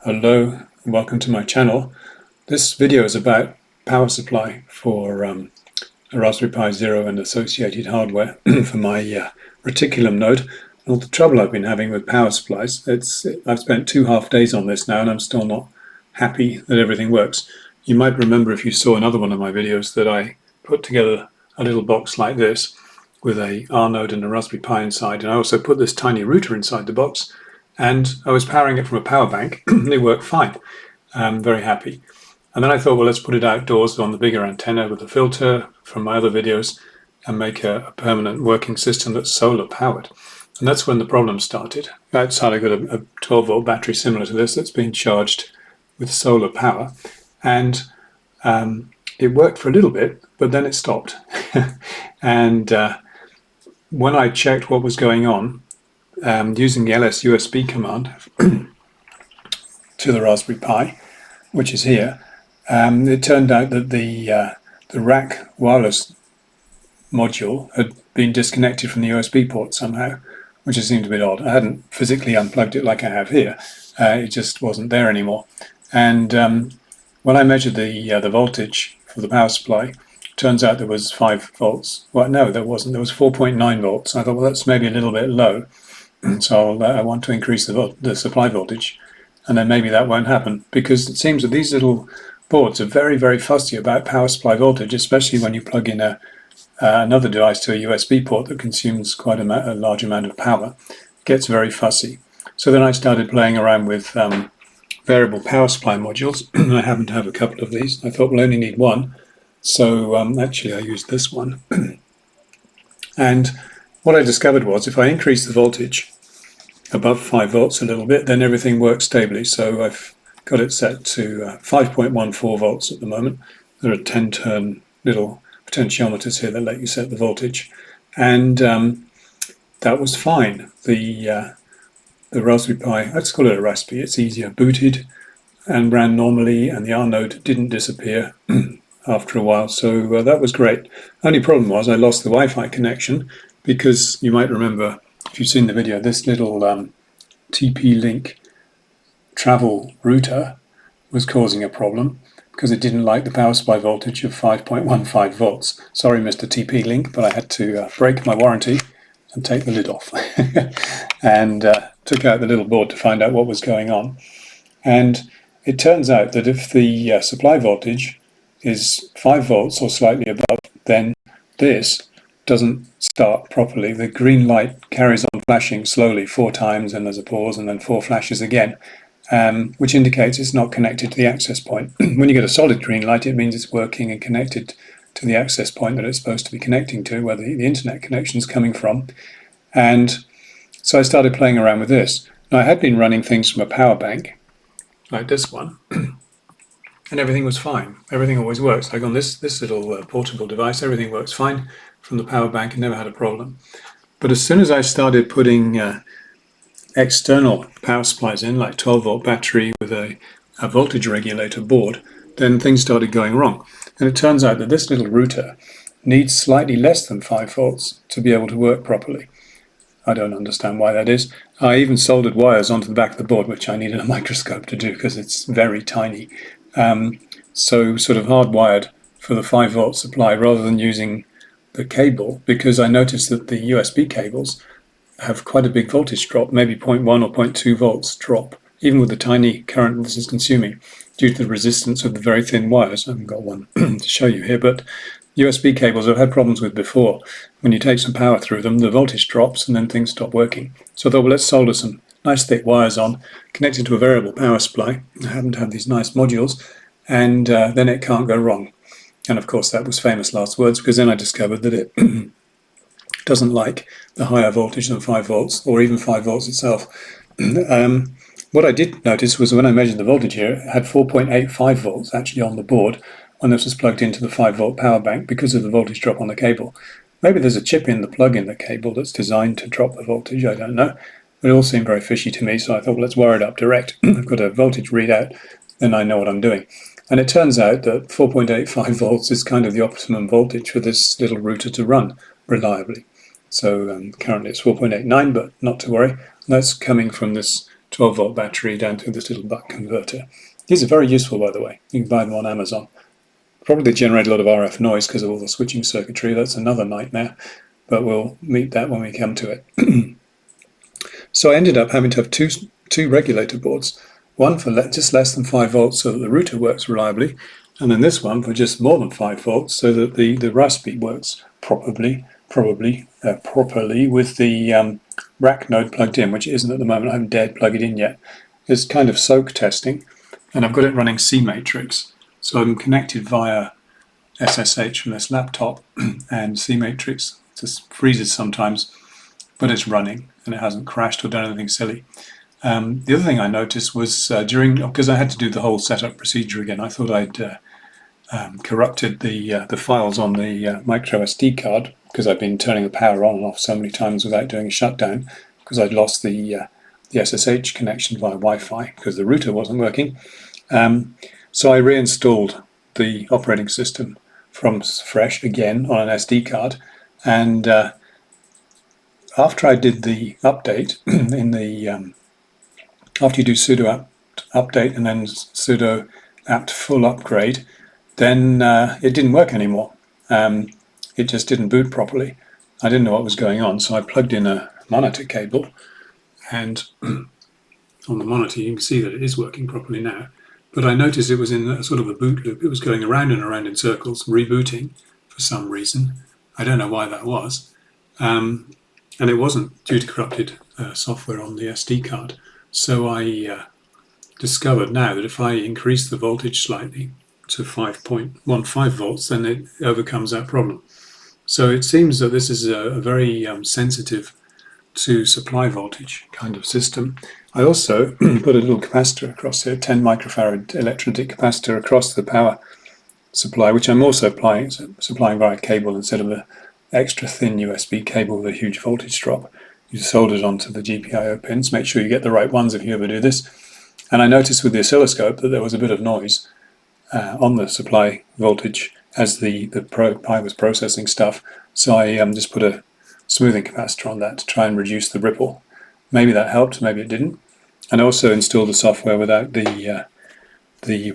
Hello and welcome to my channel. This video is about power supply for a Raspberry Pi Zero and associated hardware for my Reticulum node. All the trouble I've been having with power supplies. I've spent 2 half days on this now and I'm still not happy that everything works. You might remember if you saw another one of my videos that I put together a little box like this with a R node and a Raspberry Pi inside, and I also put this tiny router inside the box, and I was powering it from a power bank. It worked fine. I'm very happy. And then I thought, well, let's put it outdoors on the bigger antenna with a filter from my other videos and make a permanent working system that's solar powered. And that's when the problem started. Outside I got a 12-volt battery similar to this that's been charged with solar power, and it worked for a little bit, but then it stopped. And when I checked what was going on, using the ls USB command to the Raspberry Pi, which is here, it turned out that the rack wireless module had been disconnected from the USB port somehow, which just seemed a bit odd. I hadn't physically unplugged it like I have here. It just wasn't there anymore. And when I measured the voltage for the power supply, turns out there was 5 volts. Well, no, there wasn't. There was 4.9 volts. I thought, well, that's maybe a little bit low. So I want to increase the supply voltage, and then maybe that won't happen, because it seems that these little boards are very, very fussy about power supply voltage, especially when you plug in another device to a USB port that consumes quite a large amount of power. It gets very fussy. So then I started playing around with variable power supply modules. I happen to have a couple of these. I thought we'll only need one. So actually I used this one. And what I discovered was if I increase the voltage above 5 volts a little bit, then everything works stably. So I've got it set to 5.14 volts at the moment. There are 10-turn little potentiometers here that let you set the voltage. And that was fine. The Raspberry Pi, let's call it a Raspberry, it's easier, booted and ran normally, and the R node didn't disappear after a while, so that was great. Only problem was I lost the Wi-Fi connection, because you might remember, if you've seen the video, this little TP-Link travel router was causing a problem because it didn't like the power supply voltage of 5.15 volts. Sorry, Mr. TP-Link, but I had to break my warranty and take the lid off and took out the little board to find out what was going on. And it turns out that if the supply voltage is 5 volts or slightly above, then this doesn't start properly. The green light carries on flashing slowly 4 times, and there's a pause, and then 4 flashes again, which indicates it's not connected to the access point. When you get a solid green light, it means it's working and connected to the access point that it's supposed to be connecting to, where the internet connection is coming from. And so I started playing around with this. Now, I had been running things from a power bank, like this one, and everything was fine. Everything always works. Like on this little portable device, everything works fine from the power bank and never had a problem. But as soon as I started putting external power supplies in, like 12-volt battery with a voltage regulator board, then things started going wrong. And it turns out that this little router needs slightly less than 5 volts to be able to work properly. I don't understand why that is. I even soldered wires onto the back of the board, which I needed a microscope to do because it's very tiny. So sort of hardwired for the 5-volt supply rather than using the cable, because I noticed that the USB cables have quite a big voltage drop, maybe 0.1 or 0.2 volts drop, even with the tiny current this is consuming, due to the resistance of the very thin wires. I haven't got one to show you here, but USB cables I've had problems with before. When you take some power through them, the voltage drops and then things stop working. So I thought, well, let's solder some nice thick wires on, connected to a variable power supply. I happen to have these nice modules, and then it can't go wrong. And of course that was famous last words, because then I discovered that it doesn't like the higher voltage than 5 volts, or even 5 volts itself. What I did notice was when I measured the voltage here, it had 4.85 volts actually on the board when this was plugged into the 5-volt power bank because of the voltage drop on the cable. Maybe there's a chip in the plug in the cable that's designed to drop the voltage, I don't know. But it all seemed very fishy to me, so I thought, well, let's wire it up direct. I've got a voltage readout, then I know what I'm doing. And it turns out that 4.85 volts is kind of the optimum voltage for this little router to run reliably. So currently it's 4.89, but not to worry. That's coming from this 12-volt battery down through this little buck converter. These are very useful, by the way. You can buy them on Amazon. Probably they generate a lot of RF noise because of all the switching circuitry. That's another nightmare, but we'll meet that when we come to it. So I ended up having to have two regulator boards, one for just less than 5 volts so that the router works reliably, and then this one for just more than 5 volts so that the Raspberry works properly with the rack node plugged in, which it isn't at the moment. I haven't dared plug it in yet. It's kind of soak testing, and I've got it running C matrix. So I'm connected via SSH from this laptop, and C matrix just freezes sometimes, but it's running and it hasn't crashed or done anything silly. The other thing I noticed was because I had to do the whole setup procedure again, I thought I'd corrupted the files on the micro SD card because I'd been turning the power on and off so many times without doing a shutdown because I'd lost the SSH connection via Wi-Fi because the router wasn't working. So I reinstalled the operating system from fresh again on an SD card, and after I did the update after you do sudo apt update and then sudo apt full upgrade, then it didn't work anymore. It just didn't boot properly. I didn't know what was going on, so I plugged in a monitor cable, and on the monitor you can see that it is working properly now. But I noticed it was in a sort of a boot loop. It was going around and around in circles, rebooting for some reason. I don't know why that was. And it wasn't due to corrupted software on the SD card. So I discovered now that if I increase the voltage slightly to 5.15 volts, then it overcomes that problem. So it seems that this is a very sensitive to supply voltage kind of system. I also put a little capacitor across here, 10 microfarad electrolytic capacitor across the power supply, which I'm also supplying via cable instead of the extra thin USB cable with a huge voltage drop. You solder it onto the GPIO pins. Make sure you get the right ones if you ever do this. And I noticed with the oscilloscope that there was a bit of noise on the supply voltage as the Pi was processing stuff. So I just put a smoothing capacitor on that to try and reduce the ripple. Maybe that helped, maybe it didn't. And I also installed the software without the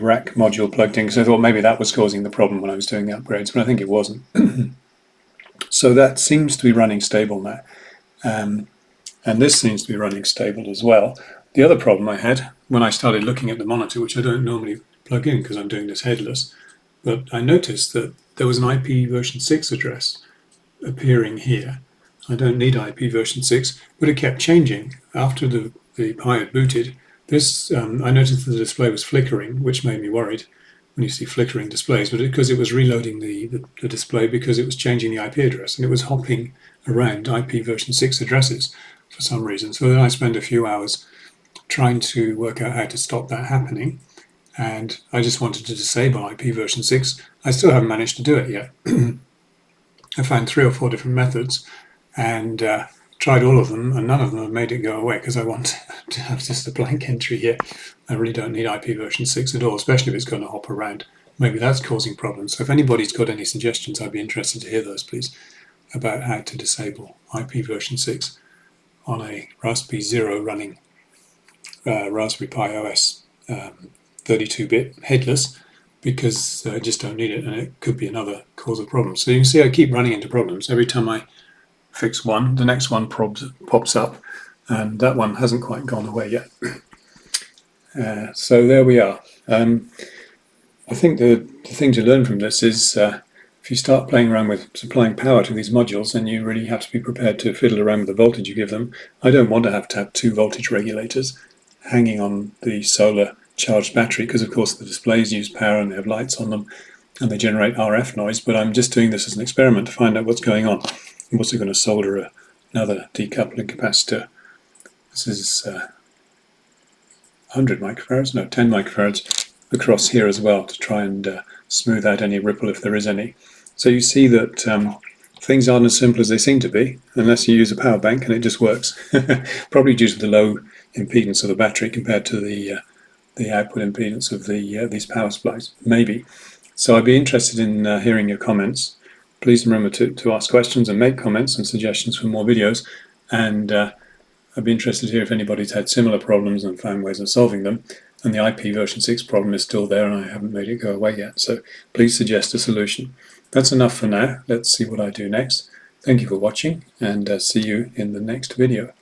rack module plugged in, because I thought maybe that was causing the problem when I was doing the upgrades, but I think it wasn't. So that seems to be running stable now. And this seems to be running stable as well. The other problem I had when I started looking at the monitor, which I don't normally plug in because I'm doing this headless, but I noticed that there was an IP version 6 address appearing here. I don't need IP version 6, but it kept changing after the Pi had booted. This I noticed that the display was flickering, which made me worried when you see flickering displays, but because it was reloading the display because it was changing the IP address, and it was hopping around IP version 6 addresses for some reason. So then I spent a few hours trying to work out how to stop that happening, and I just wanted to disable IP version 6. I still haven't managed to do it yet. I found 3 or 4 different methods and tried all of them, and none of them have made it go away because I want to have just a blank entry here. I really don't need IP version 6 at all, especially if it's going to hop around. Maybe that's causing problems. So if anybody's got any suggestions, I'd be interested to hear those, please, about how to disable IP version 6 on a Raspberry Zero running Raspberry Pi OS 32-bit headless, because I just don't need it, and it could be another cause of problems. So you can see I keep running into problems. Every time I fix one, the next one pops up, and that one hasn't quite gone away yet. So there we are. I think the thing to learn from this is if you start playing around with supplying power to these modules, then you really have to be prepared to fiddle around with the voltage you give them. I don't want to have 2 voltage regulators hanging on the solar charged battery, because of course the displays use power and they have lights on them and they generate RF noise, but I'm just doing this as an experiment to find out what's going on. I'm also going to solder another decoupling capacitor. This is 100 microfarads, no, 10 microfarads across here as well to try and smooth out any ripple if there is any. So you see that things aren't as simple as they seem to be unless you use a power bank, and it just works. Probably due to the low impedance of the battery compared to the output impedance of these power supplies, maybe. So I'd be interested in hearing your comments. Please remember to ask questions and make comments and suggestions for more videos, and I'd be interested to hear if anybody's had similar problems and found ways of solving them. And the IP version 6 problem is still there and I haven't made it go away yet. So please suggest a solution. That's enough for now. Let's see what I do next. Thank you for watching and see you in the next video.